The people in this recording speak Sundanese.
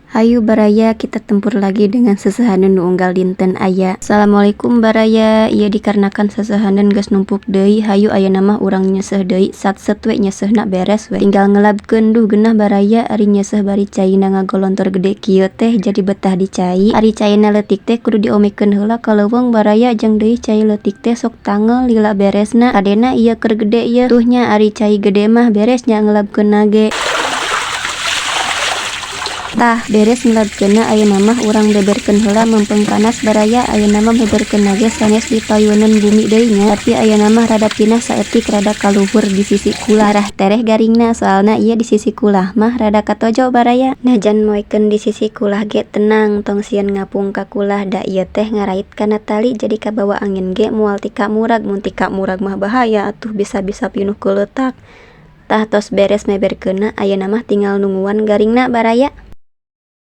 Hayu baraya kita tempur lagi dengan sesahanan nu unggal dinten aya. Assalamualaikum baraya. Ieu dikarenakan sesahanan geus numpuk deui, hayu ayeuna mah urang nyeseh deui satset we nyesehna beres we. Tinggal ngelabkeun duh geunah baraya ari nyeseh bari caina ngagolontor gede kieu teh jadi betah dicai. Ari caina leutik teh kudu diomekeun heula ka leuweung baraya jeung deui cai leutik teh sok tangel lila beresna. Kadena ieu keur gede ieu. Tuh nya ari cai gede mah beresnya ngelabkeunna ge. Tah beres ngelabkeunna ayeuna mah urang beberkeun heula mempeng panas baraya. Ayeuna mah beberkeunna ge sanes di payeunan bumi deui nya, tapi ayeuna mah rada pinah saeutik rada kaluhur di sisi kulah rah tereh garingna soalna ieu di sisi kulah mah rada katojo baraya. Najan moekeun di sisi kulah ge tenang tong sieun ngapung ka kulah da ieu teh ngarait kana tali jadi kabawa angin ge moal ti ka murag. Mun ti ka murag mah bahaya atuh bisa-bisa pinuh ku leutak. Tah tos beres meberkeunna ayeuna mah tinggal nungguan garingna baraya.